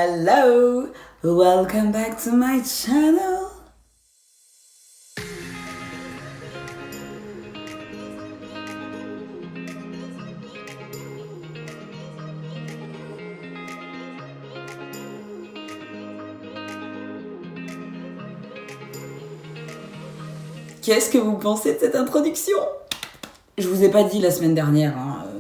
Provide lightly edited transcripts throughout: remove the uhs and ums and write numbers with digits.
Hello, welcome back to my channel. Qu'est-ce que vous pensez de cette introduction? Je vous ai pas dit la semaine dernière,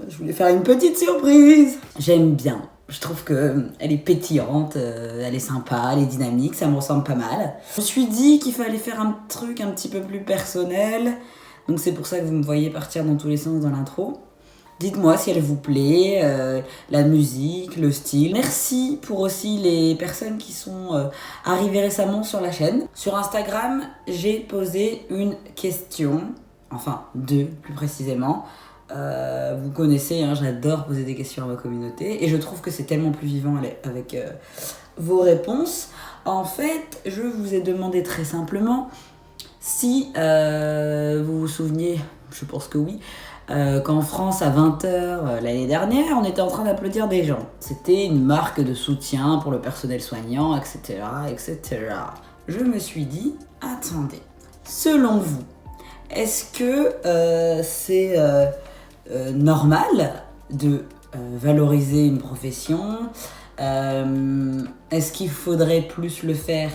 je voulais faire une petite surprise. J'aime bien. Je trouve qu'elle est pétillante, elle est sympa, elle est dynamique, ça me ressemble pas mal. Je me suis dit qu'il fallait faire un truc un petit peu plus personnel, donc c'est pour ça que vous me voyez partir dans tous les sens dans l'intro. Dites-moi si elle vous plaît, la musique, le style. Merci pour aussi les personnes qui sont arrivées récemment sur la chaîne. Sur Instagram, j'ai posé une question, enfin deux plus précisément. Vous connaissez, j'adore poser des questions à ma communauté et je trouve que c'est tellement plus vivant avec vos réponses. En fait, je vous ai demandé très simplement si vous vous souveniez, je pense que oui, qu'en France à 20h l'année dernière, on était en train d'applaudir des gens. C'était une marque de soutien pour le personnel soignant, etc., etc. Je me suis dit, attendez, selon vous, est-ce que c'est normal de valoriser une profession? Est-ce qu'il faudrait plus le faire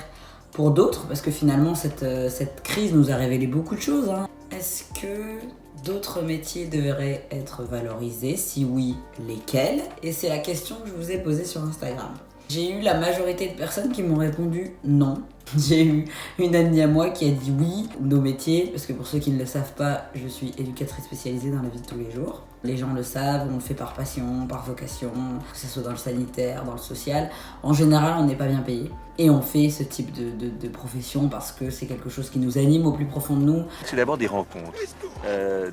pour d'autres? Parce que finalement, cette crise nous a révélé beaucoup de choses. Est-ce que d'autres métiers devraient être valorisés? Si oui, lesquels? Et c'est la question que je vous ai posée sur Instagram. J'ai eu la majorité de personnes qui m'ont répondu non. J'ai eu une amie à moi qui a dit oui, nos métiers, parce que pour ceux qui ne le savent pas, je suis éducatrice spécialisée dans la vie de tous les jours. Les gens le savent, on le fait par passion, par vocation, que ce soit dans le sanitaire, dans le social. En général, on n'est pas bien payé. Et on fait ce type de profession parce que c'est quelque chose qui nous anime au plus profond de nous. C'est d'abord des rencontres,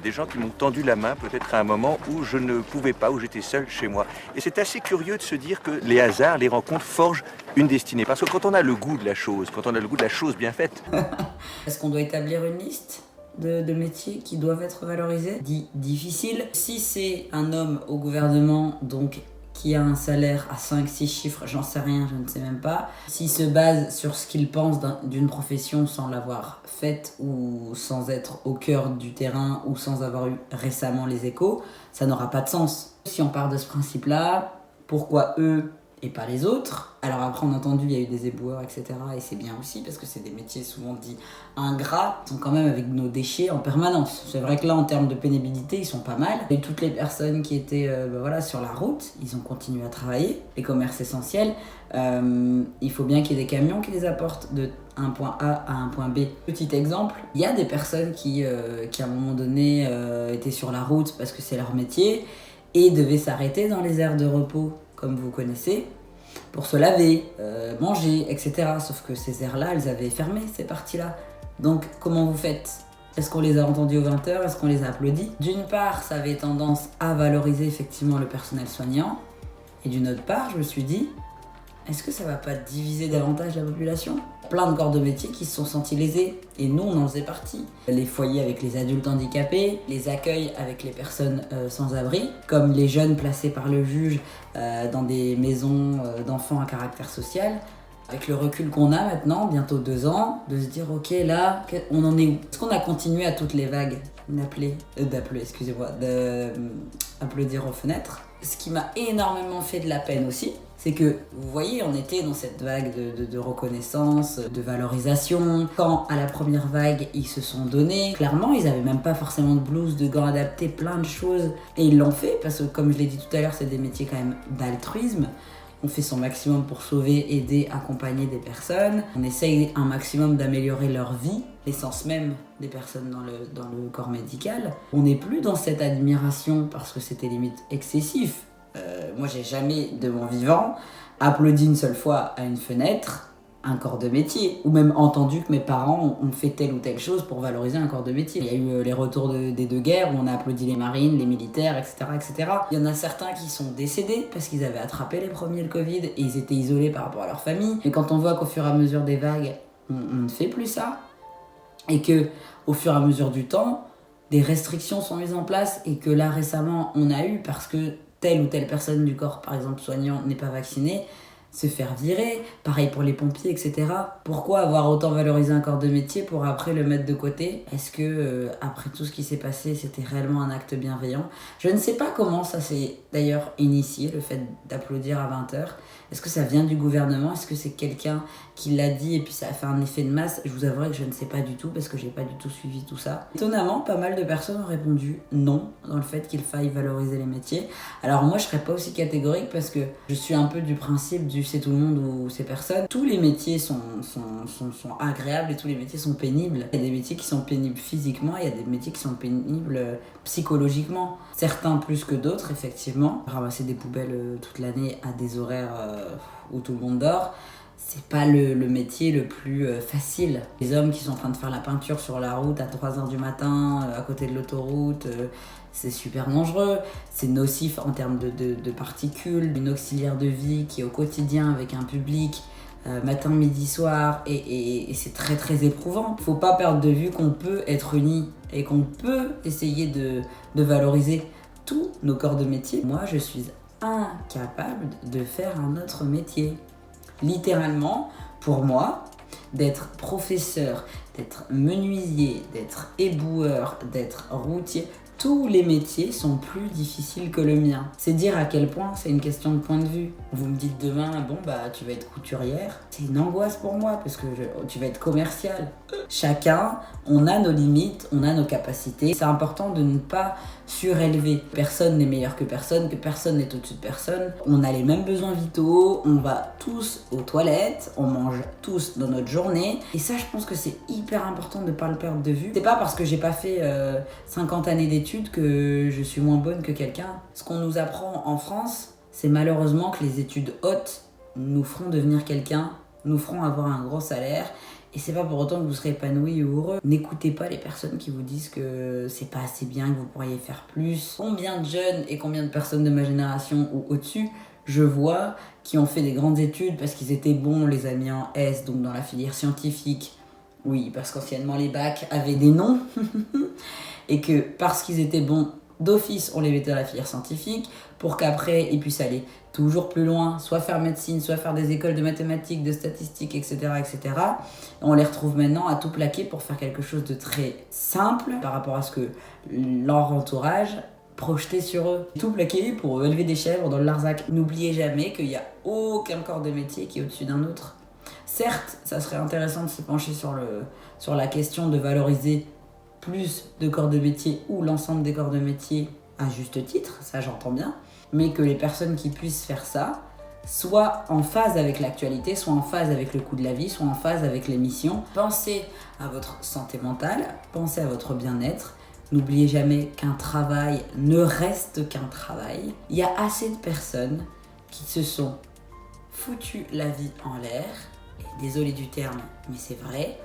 des gens qui m'ont tendu la main peut-être à un moment où je ne pouvais pas, où j'étais seul chez moi. Et c'est assez curieux de se dire que les hasards, les rencontres forgent une destinée. Parce que quand on a le goût de la chose, quand on a le goût de la chose bien faite... Est-ce qu'on doit établir une liste de métiers qui doivent être valorisés? Difficile. Si c'est un homme au gouvernement, donc qui a un salaire à 5-6 chiffres, j'en sais rien, je ne sais même pas. S'il se base sur ce qu'il pense d'une profession sans l'avoir faite ou sans être au cœur du terrain ou sans avoir eu récemment les échos, ça n'aura pas de sens. Si on part de ce principe-là, pourquoi eux et pas les autres? Alors après, on a entendu, il y a eu des éboueurs, etc. Et c'est bien aussi, parce que c'est des métiers souvent dits ingrats, ils sont quand même avec nos déchets en permanence. C'est vrai que là, en termes de pénibilité, ils sont pas mal. Et toutes les personnes qui étaient sur la route, ils ont continué à travailler, les commerces essentiels. Il faut bien qu'il y ait des camions qui les apportent de un point A à un point B. Petit exemple, il y a des personnes qui à un moment donné, étaient sur la route parce que c'est leur métier, et devaient s'arrêter dans les aires de repos, comme vous connaissez, pour se laver, manger, etc. Sauf que ces aires-là, elles avaient fermé, ces parties-là. Donc, comment vous faites? Est-ce qu'on les a entendus aux 20h? Est-ce qu'on les a applaudis? D'une part, ça avait tendance à valoriser effectivement le personnel soignant. Et d'une autre part, je me suis dit, est-ce que ça va pas diviser davantage la population? Plein de corps de métier qui se sont sentis lésés, et nous on en faisait partie. Les foyers avec les adultes handicapés, les accueils avec les personnes sans abri, comme les jeunes placés par le juge dans des maisons d'enfants à caractère social. Avec le recul qu'on a maintenant, bientôt 2 ans, de se dire ok, là, on en est où? Est-ce qu'on a continué à toutes les vagues d'applaudir aux fenêtres? Ce qui m'a énormément fait de la peine aussi, c'est que, vous voyez, on était dans cette vague de reconnaissance, de valorisation. Quand, à la première vague, ils se sont donnés, clairement, ils n'avaient même pas forcément de blouse, de gants adaptés, plein de choses. Et ils l'ont fait, parce que, comme je l'ai dit tout à l'heure, c'est des métiers quand même d'altruisme. On fait son maximum pour sauver, aider, accompagner des personnes. On essaye un maximum d'améliorer leur vie, l'essence même des personnes dans le corps médical. On n'est plus dans cette admiration parce que c'était limite excessif. Moi, j'ai jamais de mon vivant applaudi une seule fois à une fenêtre un corps de métier, ou même entendu que mes parents ont fait telle ou telle chose pour valoriser un corps de métier. Il y a eu les retours des deux guerres où on a applaudi les marines, les militaires, etc., etc. Il y en a certains qui sont décédés parce qu'ils avaient attrapé les premiers le Covid et ils étaient isolés par rapport à leur famille. Mais quand on voit qu'au fur et à mesure des vagues, on ne fait plus ça, et que au fur et à mesure du temps, des restrictions sont mises en place, et que là récemment on a eu, parce que telle ou telle personne du corps, par exemple soignant, n'est pas vaccinée, se faire virer, pareil pour les pompiers, etc. Pourquoi avoir autant valorisé un corps de métier pour après le mettre de côté? Est-ce que, après tout ce qui s'est passé, c'était réellement un acte bienveillant? Je ne sais pas comment ça s'est d'ailleurs initié, le fait d'applaudir à 20h. Est-ce que ça vient du gouvernement? Est-ce que c'est quelqu'un qui l'a dit et puis ça a fait un effet de masse? Je vous avouerai que je ne sais pas du tout parce que j'ai pas du tout suivi tout ça. Étonnamment, pas mal de personnes ont répondu non dans le fait qu'il faille valoriser les métiers. Alors moi, je serais pas aussi catégorique parce que je suis un peu du principe du c'est tout le monde ou c'est personne. Tous les métiers sont agréables et tous les métiers sont pénibles. Il y a des métiers qui sont pénibles physiquement, il y a des métiers qui sont pénibles psychologiquement. Certains plus que d'autres, effectivement. Ramasser des poubelles toute l'année à des horaires où tout le monde dort, c'est pas le métier le plus facile. Les hommes qui sont en train de faire la peinture sur la route à 3h du matin, à côté de l'autoroute, c'est super dangereux, c'est nocif en termes de particules, une auxiliaire de vie qui est au quotidien avec un public, matin, midi, soir, et c'est très très éprouvant. Faut pas perdre de vue qu'on peut être unis et qu'on peut essayer de valoriser tous nos corps de métier. Moi, je suis incapable de faire un autre métier. Littéralement, pour moi, d'être professeur, d'être menuisier, d'être éboueur, d'être routier, tous les métiers sont plus difficiles que le mien. C'est dire à quel point c'est une question de point de vue. Vous me dites demain, bon bah tu vas être couturière, c'est une angoisse pour moi parce que tu vas être commercial. Chacun, on a nos limites, on a nos capacités. C'est important de ne pas surélever. Personne n'est meilleur que personne n'est au-dessus de personne. On a les mêmes besoins vitaux, on va tous aux toilettes, on mange tous dans notre journée. Et ça, je pense que c'est hyper important de ne pas le perdre de vue. C'est pas parce que j'ai pas fait 50 années d'études que je suis moins bonne que quelqu'un. Ce qu'on nous apprend en France, c'est malheureusement que les études hautes nous feront devenir quelqu'un, nous feront avoir un gros salaire. Et c'est pas pour autant que vous serez épanoui ou heureux. N'écoutez pas les personnes qui vous disent que c'est pas assez bien, que vous pourriez faire plus. Combien de jeunes et combien de personnes de ma génération ou au-dessus, je vois, qui ont fait des grandes études parce qu'ils étaient bons, on les a mis en S, donc dans la filière scientifique. Oui, parce qu'anciennement les bacs avaient des noms. Et que parce qu'ils étaient bons d'office, on les mettait dans la filière scientifique pour qu'après ils puissent aller toujours plus loin, soit faire médecine, soit faire des écoles de mathématiques, de statistiques, etc. etc. On les retrouve maintenant à tout plaquer pour faire quelque chose de très simple par rapport à ce que leur entourage projetait sur eux. Tout plaqué pour élever des chèvres dans le Larzac. N'oubliez jamais qu'il n'y a aucun corps de métier qui est au-dessus d'un autre. Certes, ça serait intéressant de se pencher sur la question de valoriser plus de corps de métier ou l'ensemble des corps de métier à juste titre, ça j'entends bien, mais que les personnes qui puissent faire ça soient en phase avec l'actualité, soient en phase avec le coût de la vie, soient en phase avec les missions. Pensez à votre santé mentale, pensez à votre bien-être. N'oubliez jamais qu'un travail ne reste qu'un travail. Il y a assez de personnes qui se sont foutues la vie en l'air, et désolé du terme, mais c'est vrai,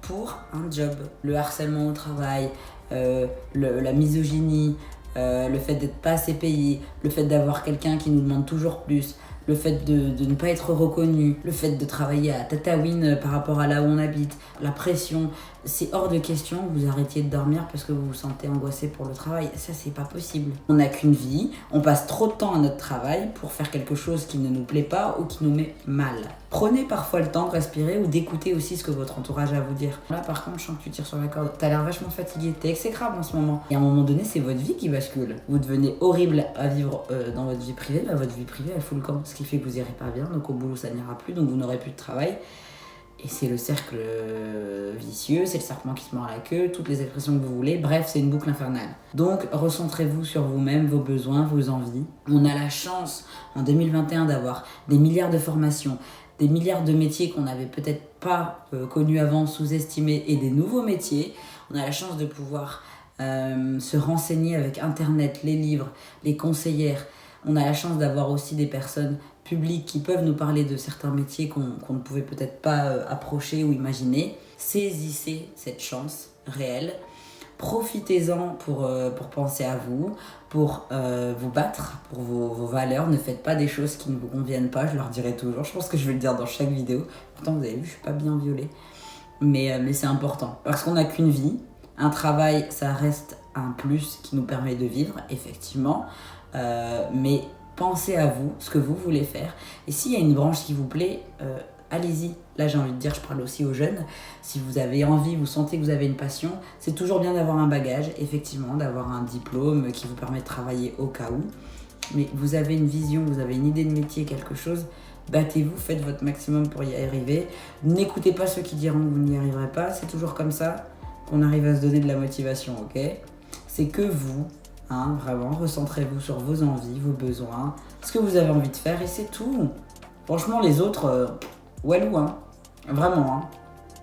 pour un job. Le harcèlement au travail, la misogynie, le fait d'être pas assez payé, le fait d'avoir quelqu'un qui nous demande toujours plus, le fait de ne pas être reconnu, le fait de travailler à Tataouine par rapport à là où on habite, la pression, c'est hors de question que vous arrêtiez de dormir parce que vous vous sentez angoissé pour le travail. Ça, c'est pas possible. On n'a qu'une vie, on passe trop de temps à notre travail pour faire quelque chose qui ne nous plaît pas ou qui nous met mal. Prenez parfois le temps de respirer ou d'écouter aussi ce que votre entourage a à vous dire. Là, par contre, je sens que tu tires sur la corde. T'as l'air vachement fatigué, t'es exécrable en ce moment. Et à un moment donné, c'est votre vie qui bascule. Vous devenez horrible à vivre dans votre vie privée. Bah, votre vie privée, elle fout le camp. Ce qui fait que vous irez pas bien, donc au boulot, ça n'ira plus, donc vous n'aurez plus de travail. Et c'est le cercle vicieux, c'est le serpent qui se mord la queue, toutes les expressions que vous voulez. Bref, c'est une boucle infernale. Donc, recentrez-vous sur vous-même, vos besoins, vos envies. On a la chance, en 2021, d'avoir des milliards de formations, des milliards de métiers qu'on n'avait peut-être pas connus avant, sous-estimés, et des nouveaux métiers. On a la chance de pouvoir se renseigner avec Internet, les livres, les conseillères. On a la chance d'avoir aussi des personnes publics qui peuvent nous parler de certains métiers qu'on ne pouvait peut-être pas approcher ou imaginer. Saisissez cette chance réelle. Profitez-en pour penser à vous, pour vous battre pour vos valeurs. Ne faites pas des choses qui ne vous conviennent pas, je leur dirai toujours. Je pense que je vais le dire dans chaque vidéo. Pourtant, vous avez vu, je suis pas bien violée. Mais c'est important. Parce qu'on n'a qu'une vie. Un travail, ça reste un plus qui nous permet de vivre, effectivement. Mais pensez à vous, ce que vous voulez faire. Et s'il y a une branche qui vous plaît, allez-y. Là, j'ai envie de dire, je parle aussi aux jeunes. Si vous avez envie, vous sentez que vous avez une passion, c'est toujours bien d'avoir un bagage, effectivement, d'avoir un diplôme qui vous permet de travailler au cas où. Mais vous avez une vision, vous avez une idée de métier, quelque chose, battez-vous, faites votre maximum pour y arriver. N'écoutez pas ceux qui diront que vous n'y arriverez pas. C'est toujours comme ça qu'on arrive à se donner de la motivation, ok ? C'est que vous, vraiment, recentrez-vous sur vos envies, vos besoins, ce que vous avez envie de faire et c'est tout. Franchement, les autres, walou, vraiment,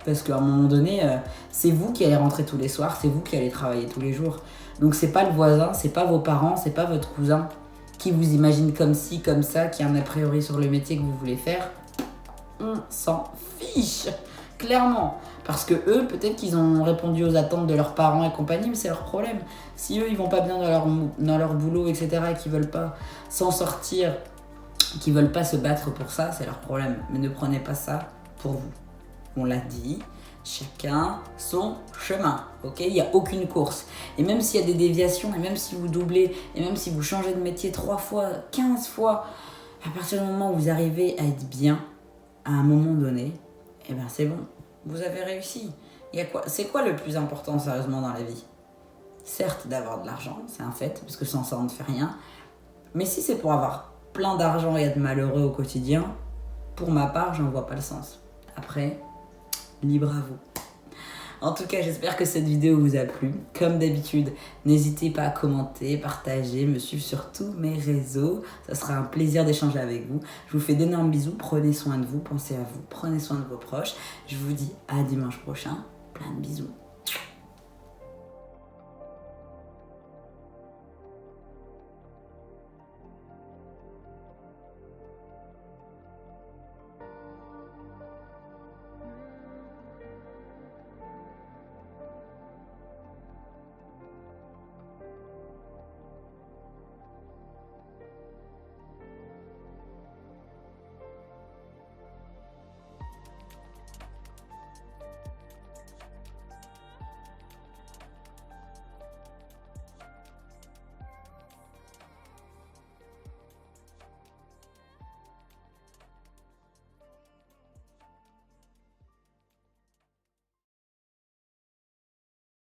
parce qu'à un moment donné, c'est vous qui allez rentrer tous les soirs, c'est vous qui allez travailler tous les jours. Donc c'est pas le voisin, c'est pas vos parents, c'est pas votre cousin qui vous imagine comme ci, comme ça, qui a un a priori sur le métier que vous voulez faire. On s'en fiche, clairement. Parce que eux, peut-être qu'ils ont répondu aux attentes de leurs parents et compagnie, mais c'est leur problème. Si eux, ils vont pas bien dans leur boulot, etc., et qu'ils veulent pas s'en sortir, qu'ils veulent pas se battre pour ça, c'est leur problème. Mais ne prenez pas ça pour vous. On l'a dit, chacun son chemin, ok ? Il n'y a aucune course. Et même s'il y a des déviations, et même si vous doublez, et même si vous changez de métier 3 fois, 15 fois, à partir du moment où vous arrivez à être bien, à un moment donné, eh ben c'est bon. Vous avez réussi. C'est quoi le plus important sérieusement dans la vie ? Certes, d'avoir de l'argent, c'est un fait, parce que sans ça on ne fait rien. Mais si c'est pour avoir plein d'argent et être malheureux au quotidien, pour ma part, j'en vois pas le sens. Après, libre à vous. En tout cas, j'espère que cette vidéo vous a plu. Comme d'habitude, n'hésitez pas à commenter, partager, me suivre sur tous mes réseaux. Ça sera un plaisir d'échanger avec vous. Je vous fais d'énormes bisous. Prenez soin de vous, pensez à vous, prenez soin de vos proches. Je vous dis à dimanche prochain. Plein de bisous.